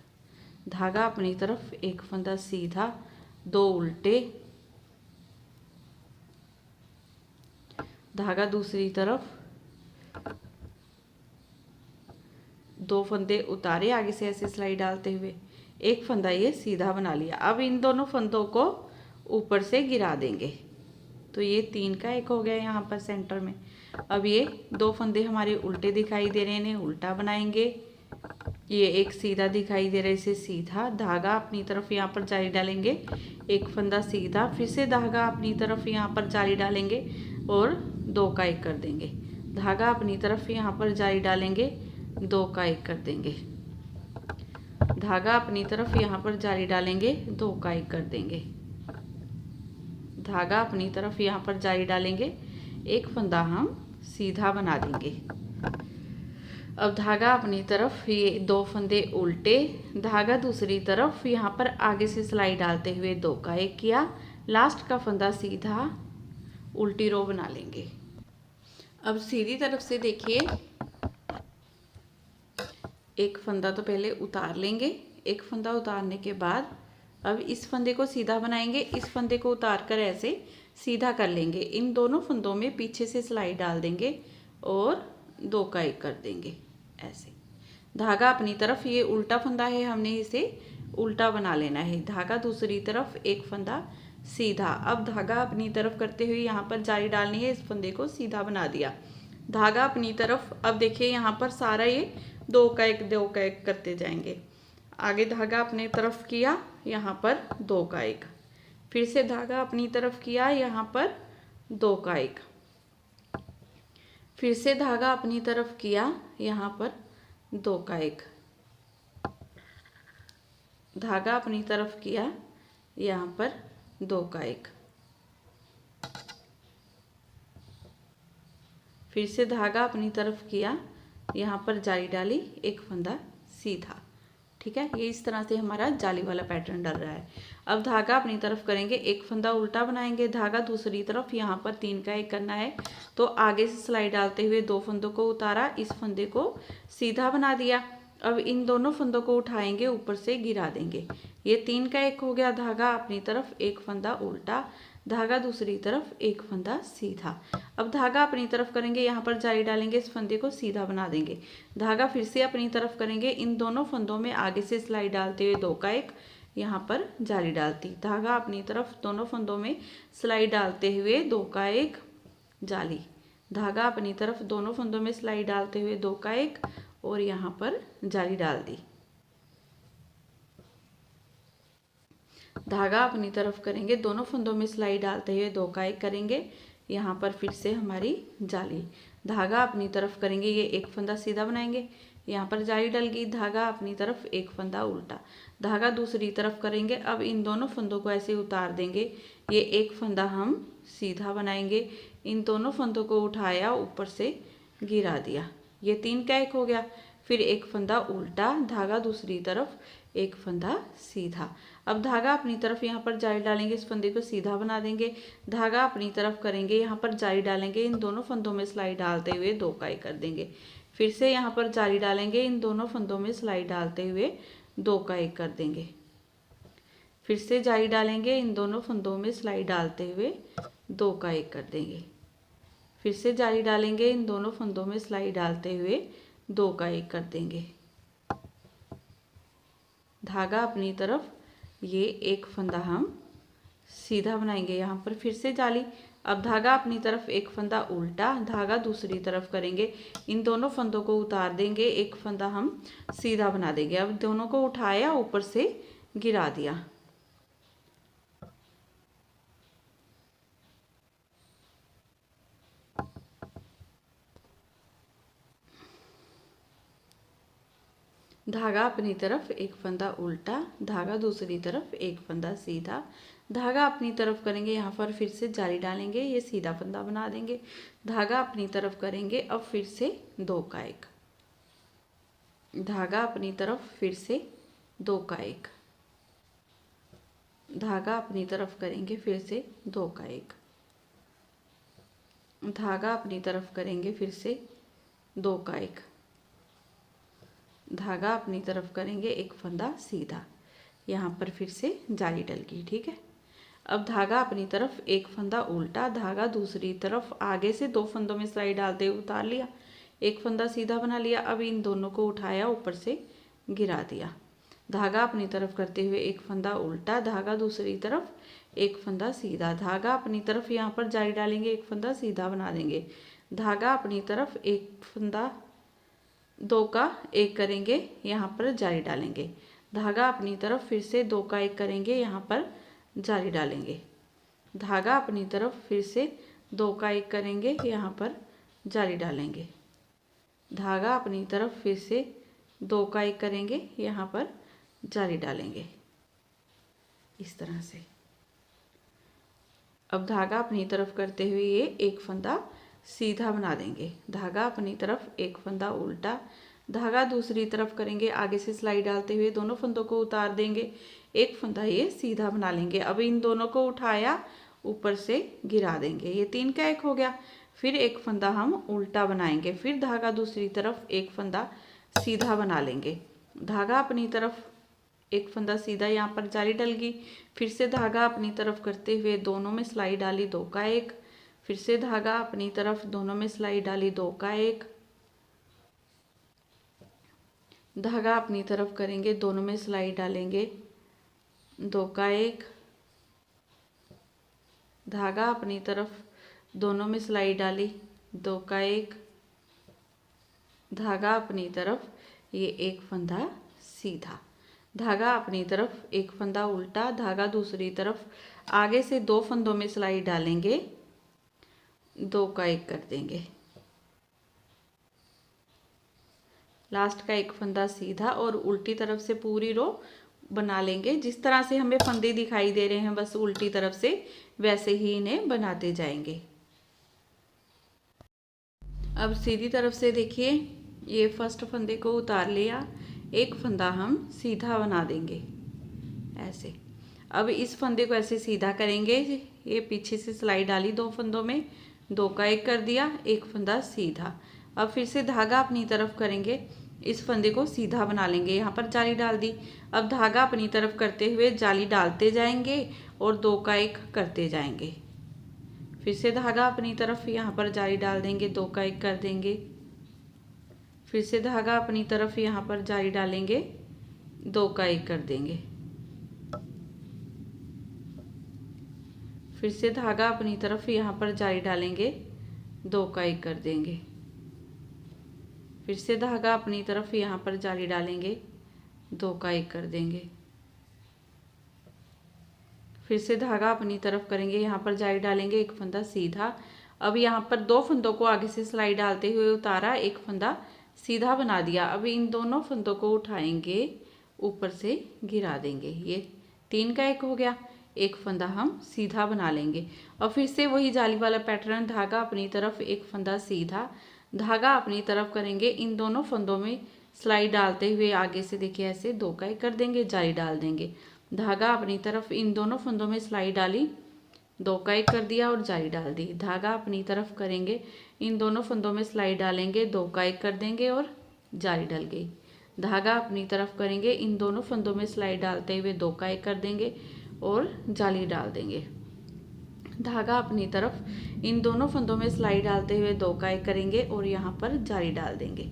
धागा अपनी तरफ, एक फंदा सीधा, 2 उल्टे, धागा दूसरी तरफ, 2 फंदे उतारे, आगे से ऐसे सिलाई डालते हुए एक फंदा ये सीधा बना लिया। अब इन दोनों फंदों को ऊपर से गिरा देंगे, तो ये 3 का 1 हो गया यहाँ पर सेंटर में। अब ये 2 फंदे हमारे उल्टे दिखाई दे रहे हैं, इन्हें उल्टा बनाएंगे, ये एक सीधा दिखाई दे रहा है, इसे सीधा, धागा अपनी तरफ यहाँ पर जाली डालेंगे, एक फंदा सीधा, फिर से धागा अपनी तरफ यहाँ पर जाली डालेंगे और 2 का 1 कर देंगे, धागा अपनी तरफ यहाँ पर जाली डालेंगे, 2 का 1 कर देंगे, धागा अपनी तरफ यहाँ पर जाली डालेंगे, 2 का 1 कर देंगे, धागा अपनी तरफ यहाँ पर जाली डालेंगे, एक फंदा हम सीधा बना देंगे। अब धागा अपनी तरफ, ये 2 फंदे उल्टे, धागा दूसरी तरफ, यहाँ पर आगे से सिलाई डालते हुए 2 का 1 किया, लास्ट का फंदा सीधा उल्टी रो बना लेंगे। अब सीधी तरफ से देखिए, एक फंदा तो पहले उतार लेंगे, एक फंदा उतारने के बाद अब इस फंदे को सीधा बनाएंगे, इस फंदे को उतार कर ऐसे सीधा कर लेंगे, इन दोनों फंदों में पीछे से सिलाई डाल देंगे और 2 का 1 कर देंगे ऐसे। धागा अपनी तरफ, ये उल्टा फंदा है, हमने इसे उल्टा बना लेना है, धागा दूसरी तरफ, एक फंदा सीधा। अब धागा अपनी तरफ करते हुए यहाँ पर जाली डालनी है, इस फंदे को सीधा बना दिया, धागा अपनी तरफ। अब देखिए यहाँ पर सारा ये 2 का 1 2 का 1 करते जाएंगे, आगे धागा अपनी तरफ किया, यहाँ पर 2 का 1, फिर से धागा अपनी तरफ किया, यहाँ पर 2 का 1, फिर से धागा अपनी तरफ किया, यहाँ पर 2 का 1, धागा अपनी तरफ किया, यहाँ पर 2 का 1, फिर से धागा अपनी तरफ किया, यहाँ पर जाली डाली, एक फंदा सीधा। ठीक है, ये इस तरह से हमारा जाली वाला पैटर्न डल रहा है। अब धागा अपनी तरफ करेंगे, एक फंदा उल्टा बनाएंगे, धागा दूसरी तरफ, यहाँ पर 3 का 1 करना है, तो आगे से सिलाई डालते हुए 2 फंदों को उतारा, इस फंदे को सीधा बना दिया। अब इन दोनों फंदों को उठाएंगे, ऊपर से गिरा देंगे, ये 3 का 1 हो गया, धागा अपनी तरफ, एक फंदा उल्टा, धागा दूसरी तरफ, एक फंदा सीधा। अब धागा अपनी तरफ करेंगे, यहाँ पर जाली डालेंगे, इस फंदे को सीधा बना देंगे, धागा फिर से अपनी तरफ करेंगे, इन दोनों फंदों में आगे से सिलाई डालते हुए 2 का 1, यहाँ पर जाली डालती, धागा अपनी तरफ, दोनों फंदों में सिलाई डालते हुए 2 का 1 जाली, धागा अपनी तरफ, दोनों फंदों में सिलाई डालते हुए 2 का 1 और यहाँ पर जाली डाल दी, धागा अपनी तरफ करेंगे, दोनों फंदों में सिलाई डालते हुए 2 का 1 करेंगे। यहाँ पर फिर से हमारी जाली, धागा अपनी तरफ करेंगे, ये एक फंदा सीधा बनाएंगे, यहाँ पर जाली डल गई, धागा अपनी तरफ एक फंदा उल्टा, धागा दूसरी तरफ करेंगे। अब इन दोनों फंदों को ऐसे उतार देंगे, ये एक फंदा हम सीधा बनाएंगे, इन दोनों फंदों को उठाया, ऊपर से गिरा दिया, ये 3 का 1 हो गया। फिर एक फंदा उल्टा, धागा दूसरी तरफ, एक फंदा सीधा। अब धागा अपनी तरफ यहाँ पर जाली डालेंगे, इस फंदे को सीधा बना देंगे, धागा अपनी तरफ करेंगे, यहाँ पर जाली डालेंगे, इन दोनों फंदों में सिलाई डालते हुए 2 का 1 कर देंगे। फिर से यहाँ पर जाली डालेंगे, इन दोनों फंदों में सिलाई डालते हुए 2 का 1 कर देंगे। फिर से जाली डालेंगे, इन दोनों फंदों में सिलाई डालते हुए 2 का 1 कर देंगे। फिर से जाली डालेंगे, इन दोनों फंदों में सिलाई डालते हुए 2 का 1 कर देंगे। धागा अपनी तरफ, ये एक फंदा हम सीधा बनाएंगे, यहाँ पर फिर से जाली। अब धागा अपनी तरफ, एक फंदा उल्टा, धागा दूसरी तरफ करेंगे, इन दोनों फंदों को उतार देंगे, एक फंदा हम सीधा बना देंगे। अब दोनों को उठाया, ऊपर से गिरा दिया, धागा अपनी तरफ, एक फंदा उल्टा, धागा दूसरी तरफ, एक फंदा सीधा, धागा अपनी तरफ करेंगे, यहाँ पर फिर से जाली डालेंगे, ये सीधा फंदा बना देंगे, धागा अपनी तरफ करेंगे, अब फिर से 2 का 1, धागा अपनी तरफ, फिर से 2 का 1, धागा अपनी तरफ करेंगे, फिर से 2 का 1, धागा अपनी तरफ करेंगे, फिर से 2 का 1, धागा अपनी तरफ करेंगे, एक फंदा सीधा, यहाँ पर फिर से जाली डल गई, ठीक है। अब धागा अपनी तरफ, एक फंदा उल्टा, धागा दूसरी तरफ, आगे से 2 फंदों में सिलाई डालते हुए उतार लिया, एक फंदा सीधा बना लिया। अब इन दोनों को उठाया, ऊपर से गिरा दिया, धागा अपनी तरफ करते हुए एक फंदा उल्टा, धागा दूसरी तरफ, एक फंदा सीधा, धागा अपनी तरफ, यहाँ पर जाली डालेंगे, एक फंदा सीधा बना देंगे, धागा अपनी तरफ, एक फंदा 2 का 1 करेंगे, यहाँ पर जाली डालेंगे, धागा अपनी तरफ, फिर से 2 का 1 करेंगे, यहाँ पर जाली डालेंगे, धागा अपनी तरफ, फिर से 2 का 1 करेंगे, यहाँ पर जाली डालेंगे, धागा अपनी तरफ, फिर से 2 का 1 करेंगे, यहाँ पर जाली डालेंगे, इस तरह से। अब धागा अपनी तरफ करते हुए ये एक फंदा सीधा बना देंगे, धागा अपनी तरफ, एक फंदा उल्टा, धागा दूसरी तरफ करेंगे, आगे से सिलाई डालते हुए दोनों फंदों को उतार देंगे, एक फंदा ये सीधा बना लेंगे। अब इन दोनों को उठाया, ऊपर से गिरा देंगे, ये 3 का 1 हो गया। फिर एक फंदा हम उल्टा बनाएंगे, फिर धागा दूसरी तरफ, एक फंदा सीधा बना लेंगे, धागा अपनी तरफ, एक फंदा सीधा, यहाँ पर जाली डल गई, फिर से धागा अपनी तरफ करते हुए दोनों में सिलाई डाली, 2 का 1, फिर से धागा अपनी तरफ, दोनों में सिलाई डाली, 2 का 1, धागा अपनी तरफ करेंगे, दोनों में सिलाई डालेंगे, 2 का 1, धागा अपनी तरफ, दोनों में सिलाई डाली, 2 का 1, धागा अपनी तरफ, ये एक फंदा सीधा, धागा अपनी तरफ, एक फंदा उल्टा, धागा दूसरी तरफ, आगे से 2 फंदों में सिलाई डालेंगे, 2 का 1 कर देंगे, लास्ट का एक फंदा सीधा, और उल्टी तरफ से पूरी रो बना लेंगे। जिस तरह से हमें फंदे दिखाई दे रहे हैं, बस उल्टी तरफ से वैसे ही इन्हें बनाते जाएंगे। अब सीधी तरफ से देखिए, ये फर्स्ट फंदे को उतार लिया, एक फंदा हम सीधा बना देंगे ऐसे। अब इस फंदे को ऐसे सीधा करेंगे, ये पीछे से सिलाई डाली 2 फंदों में, 2 का 1 कर दिया, एक फंदा सीधा। अब फिर से धागा अपनी तरफ करेंगे, इस फंदे को सीधा बना लेंगे, यहाँ पर जाली डाल दी। अब धागा अपनी तरफ करते हुए जाली डालते जाएंगे और 2 का 1 करते जाएंगे, फिर से धागा अपनी तरफ, यहाँ पर जाली डाल देंगे, 2 का 1 कर देंगे, फिर से धागा अपनी तरफ, यहाँ पर जाली डालेंगे, 2 का 1 कर देंगे, फिर से धागा अपनी तरफ, यहाँ पर जाली डालेंगे, 2 का 1 कर देंगे, फिर से धागा अपनी तरफ, यहाँ पर जाली डालेंगे, 2 का 1 कर देंगे, फिर से धागा अपनी तरफ करेंगे, यहाँ पर जाली डालेंगे, एक फंदा सीधा। अब यहाँ पर 2 फंदों को आगे से सिलाई डालते हुए उतारा, एक फंदा सीधा बना दिया। अब इन दोनों फंदों को उठाएंगे, ऊपर से गिरा देंगे। ये 3 का 1 हो गया, एक फंदा हम सीधा बना लेंगे। और फिर से वही जाली वाला पैटर्न, धागा अपनी तरफ, एक फंदा सीधा, धागा अपनी तरफ करेंगे, इन दोनों फंदों में सिलाई डालते हुए आगे से देखिए ऐसे 2 का 1 कर देंगे, जाली डाल देंगे। धागा अपनी तरफ, इन दोनों फंदों में सिलाई डाली, 2 का 1 कर दिया और जाली डाल दी। धागा अपनी तरफ करेंगे, इन दोनों फंदों में सिलाई डालेंगे, 2 का 1 कर देंगे और जाली डल गई। धागा अपनी तरफ करेंगे, इन दोनों फंदों में सिलाई डालते हुए 2 का 1 कर देंगे और जाली डाल देंगे। धागा अपनी तरफ, इन दोनों फंदों में सिलाई डालते हुए 2 का 1 करेंगे और यहाँ पर जाली डाल देंगे।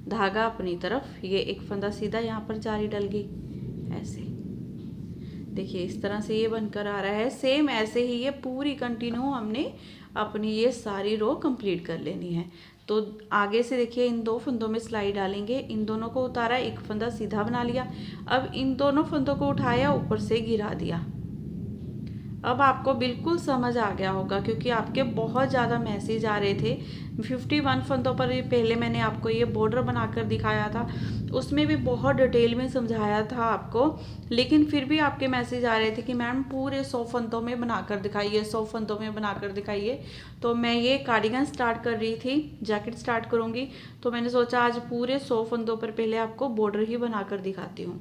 धागा अपनी तरफ, ये एक फंदा सीधा, यहाँ पर जाली डल गई। ऐसे देखिए इस तरह से ये बनकर आ रहा है। सेम ऐसे ही ये पूरी कंटिन्यू हमने अपनी ये सारी रो कंप्लीट कर लेनी है। तो आगे से देखिए इन 2 फंदों में सिलाई डालेंगे, इन दोनों को उतारा, एक फंदा सीधा बना लिया। अब इन दोनों फंदों को उठाया, ऊपर से गिरा दिया। अब आपको बिल्कुल समझ आ गया होगा, क्योंकि आपके बहुत ज़्यादा मैसेज आ रहे थे। 51 फंदों पर पहले मैंने आपको ये बॉर्डर बनाकर दिखाया था, उसमें भी बहुत डिटेल में समझाया था आपको, लेकिन फिर भी आपके मैसेज आ रहे थे कि मैम पूरे 100 फंदों में बनाकर दिखाइए, 100 फंदों में बनाकर दिखाइए। तो मैं ये कार्डिगन स्टार्ट कर रही थी, जैकेट स्टार्ट करूँगी, तो मैंने सोचा आज पूरे 100 फंदों पर पहले आपको बॉर्डर ही बनाकर दिखाती हूँ।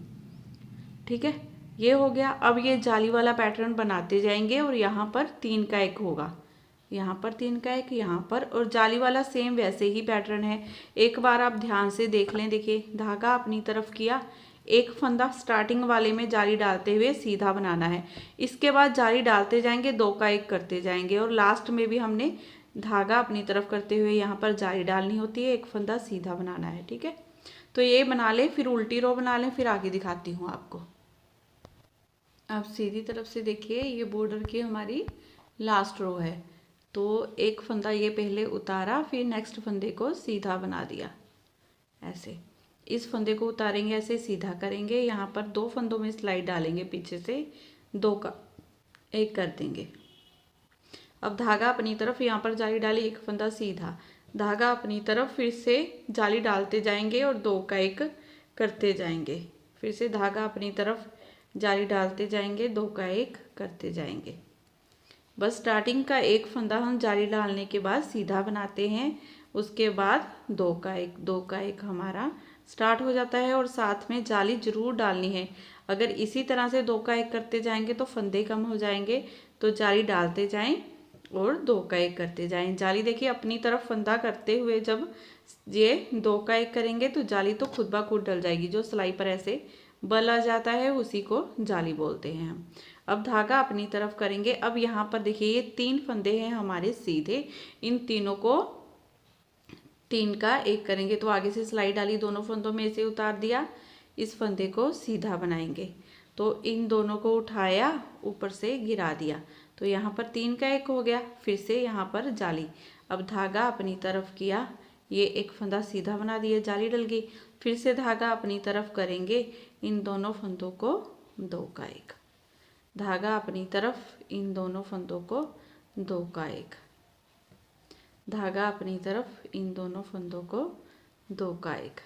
ठीक है, ये हो गया। अब ये जाली वाला पैटर्न बनाते जाएंगे और यहाँ पर 3 का 1 होगा, यहाँ पर 3 का 1, यहाँ पर, और जाली वाला सेम वैसे ही पैटर्न है। एक बार आप ध्यान से देख लें। देखिए धागा अपनी तरफ किया, एक फंदा स्टार्टिंग वाले में जाली डालते हुए सीधा बनाना है, इसके बाद जाली डालते जाएंगे, 2 का 1 करते जाएंगे, और लास्ट में भी हमने धागा अपनी तरफ करते हुए यहाँ पर जाली डालनी होती है, एक फंदा सीधा बनाना है। ठीक है, तो ये बना लें, फिर उल्टी रो बना लें, फिर आगे दिखाती हूँ आपको। अब सीधी तरफ से देखिए ये बॉर्डर की हमारी लास्ट रो है, तो एक फंदा ये पहले उतारा, फिर नेक्स्ट फंदे को सीधा बना दिया। ऐसे इस फंदे को उतारेंगे, ऐसे सीधा करेंगे, यहाँ पर 2 फंदों में सिलाई डालेंगे, पीछे से 2 का 1 कर देंगे। अब धागा अपनी तरफ, यहाँ पर जाली डाली, एक फंदा सीधा, धागा अपनी तरफ, फिर से जाली डालते जाएंगे और 2 का 1 करते जाएंगे। फिर से धागा अपनी तरफ, जाली डालते जाएंगे, 2 का 1 करते जाएंगे। बस स्टार्टिंग का एक फंदा हम जाली डालने के बाद सीधा बनाते हैं, उसके बाद 2 का 1, 2 का 1 हमारा स्टार्ट हो जाता है। और साथ में जाली जरूर डालनी है, अगर इसी तरह से 2 का 1 करते जाएंगे तो फंदे कम हो जाएंगे, तो जाली डालते जाएं और 2 का 1 करते जाएं। जाली देखिए अपनी तरफ फंदा करते हुए जब ये 2 का 1 करेंगे तो जाली तो खुद ब खुद डल जाएगी, जो सिलाई पर ऐसे बल आ जाता है उसी को जाली बोलते हैं हम। अब धागा अपनी तरफ करेंगे। अब यहाँ पर देखिए ये 3 फंदे हैं हमारे सीधे, इन तीनों को 3 का 1 करेंगे, तो आगे से सिलाई डाली, दोनों फंदों में से उतार दिया, इस फंदे को सीधा बनाएंगे, तो इन दोनों को उठाया, ऊपर से गिरा दिया, तो यहाँ पर 3 का 1 हो गया। फिर से यहाँ पर जाली, अब धागा अपनी तरफ किया, ये एक फंदा सीधा बना दिया, जाली डल गई। फिर से धागा अपनी तरफ करेंगे, इन दोनों फंदों को 2 का 1, धागा अपनी तरफ, इन दोनों फंदों को 2 का 1, धागा अपनी तरफ, इन दोनों फंदों को 2 का 1।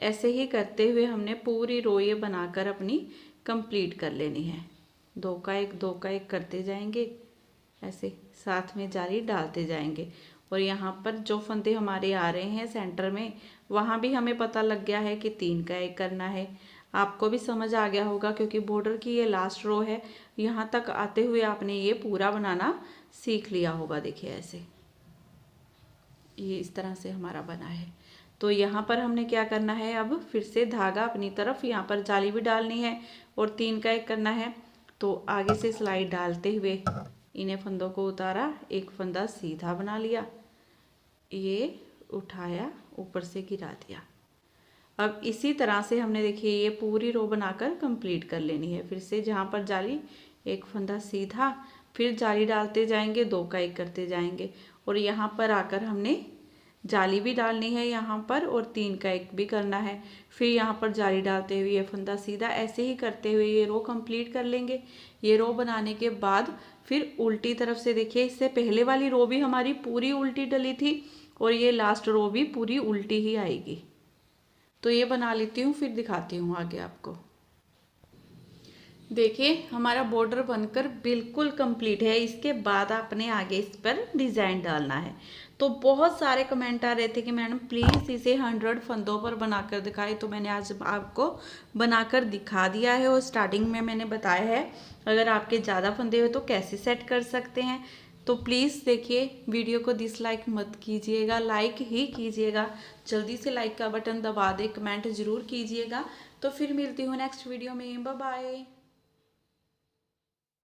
ऐसे ही करते हुए हमने पूरी रो ये बनाकर अपनी कंप्लीट कर लेनी है। 2 का 1, 2 का 1 करते जाएंगे, ऐसे साथ में जाली डालते जाएंगे। और यहाँ पर जो फंदे हमारे आ रहे हैं सेंटर में, वहाँ भी हमें पता लग गया है कि 3 का 1 करना है। आपको भी समझ आ गया होगा, क्योंकि बॉर्डर की ये लास्ट रो है, यहाँ तक आते हुए आपने ये पूरा बनाना सीख लिया होगा। देखिए ऐसे ये इस तरह से हमारा बना है। तो यहाँ पर हमने क्या करना है, अब फिर से धागा अपनी तरफ, यहाँ पर जाली भी डालनी है और 3 का 1 करना है। तो आगे से सिलाई डालते हुए इन्हें फंदों को उतारा, एक फंदा सीधा बना लिया, ये उठाया, ऊपर से गिरा दिया। अब इसी तरह से हमने देखिए ये पूरी रो बनाकर कंप्लीट कर लेनी है। फिर से जहाँ पर जाली, एक फंदा सीधा, फिर जाली डालते जाएंगे, 2 का 1 करते जाएंगे, और यहाँ पर आकर हमने जाली भी डालनी है यहाँ पर और 3 का 1 भी करना है। फिर यहाँ पर जाली डालते हुए ये फंदा सीधा, ऐसे ही करते हुए ये रो कंप्लीट कर लेंगे। ये रो बनाने के बाद फिर उल्टी तरफ से देखिए, इससे पहले वाली रो भी हमारी पूरी उल्टी डली थी और ये लास्ट रो भी पूरी उल्टी ही आएगी। तो ये बना लेती हूँ, फिर दिखाती हूँ आगे आपको। देखिए हमारा बॉर्डर बनकर बिल्कुल कंप्लीट है। इसके बाद आपने आगे इस पर डिज़ाइन डालना है। तो बहुत सारे कमेंट आ रहे थे कि मैडम प्लीज़ इसे 100 फंदों पर बनाकर दिखाएं, तो मैंने आज आपको बनाकर दिखा दिया है। और स्टार्टिंग में मैंने बताया है अगर आपके ज़्यादा फंदे हो तो कैसे सेट कर सकते हैं। तो प्लीज़ देखिए, वीडियो को डिसलाइक मत कीजिएगा, लाइक ही कीजिएगा। जल्दी से लाइक का बटन दबा दे, कमेंट ज़रूर कीजिएगा। तो फिर मिलती हूँ नेक्स्ट वीडियो में। Bye bye.